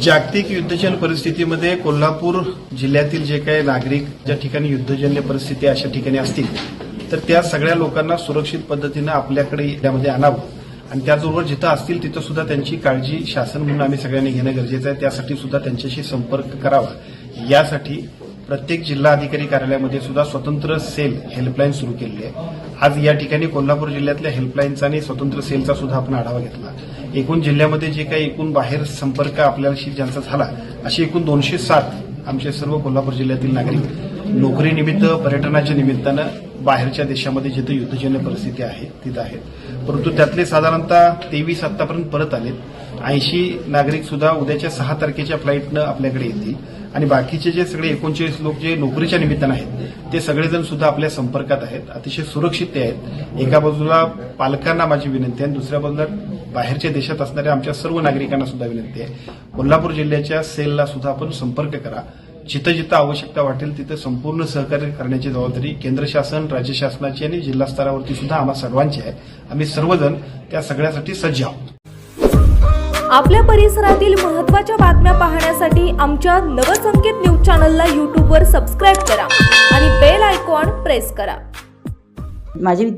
जागतिक युद्धजन्य परिस्थितीमध्ये कोल्हापूर जिल्ह्यातील जे काही नागरिक ज्या ठिकाणी युद्धजन्य परिस्थिती अशा ठिकाणी असतील तर त्या सगळ्या लोकांना सुरक्षित पद्धतीनं आपल्याकडे यामध्ये आणावं आणि त्याचबरोबर जिथं असतील तिथं सुद्धा त्यांची काळजी शासन म्हणून आम्ही सगळ्यांनी घेणं गरजेचं आहे। त्यासाठी सुद्धा त्यांच्याशी संपर्क करावा। यासाठी प्रत्येक जिल्हा अधिकारी कार्यालयामध्ये सुद्धा स्वतंत्र सेल हेल्पलाईन सुरू केली आहे। आज या ठिकाणी कोल्हापूर जिल्ह्यातल्या हेल्पलाईनचा आणि स्वतंत्र सेलचा सुद्धा आपण आढावा घेतला। एकूण जिल्ह्यामध्ये जे काही एकूण बाहेर संपर्क आपल्याशी ज्यांचा झाला अशी एकूण 207 आमचे सर्व कोल्हापूर जिल्ह्यातील नागरिक नोकरीनिमित्त पर्यटनाच्या निमित्तानं बाहेरच्या देशामध्ये जिथे युद्धजन्य परिस्थिती आहे तिथं आहेत, परंतु त्यातले साधारणतः 23 आतापर्यंत परत आलेत। 80 नागरिक सुद्धा उद्याच्या 6 तारखेच्या फ्लाईटनं आपल्याकडे येतील आणि बाकीचे जे सगळे 39 लोक जे नोकरीच्या निमित्तानं आहेत ते सगळेजण सुद्धा आपल्या संपर्कात आहेत, अतिशय सुरक्षित ते आहेत। एका बाजूला पालकांना माझी विनंती आहे, दुसऱ्या बाजूला बाहेरच्या देशात असणाऱ्या आमच्या सर्व नागरिकांना सुद्धा विनंती आहे, कोल्हापूर जिल्ह्याच्या सेलला सुद्धा आपण संपर्क करा। जिथं जिथं आवश्यकता वाटेल तिथं संपूर्ण सहकार्य करण्याची जबाबदारी केंद्र शासन, राज्य शासनाची आणि जिल्हा स्तरावरती सुद्धा आम्हा सर्वांची आहे। आम्ही सर्वजण त्या सगळ्यासाठी सज्ज आहोत। आपल्या परिसरातील महत्त्वाच्या बातम्या पाहण्यासाठी आमच्या नवसंकेत न्यूज चॅनलला YouTubeवर सबस्क्राईब करा आणि बेल आयकॉन प्रेस करा। माझे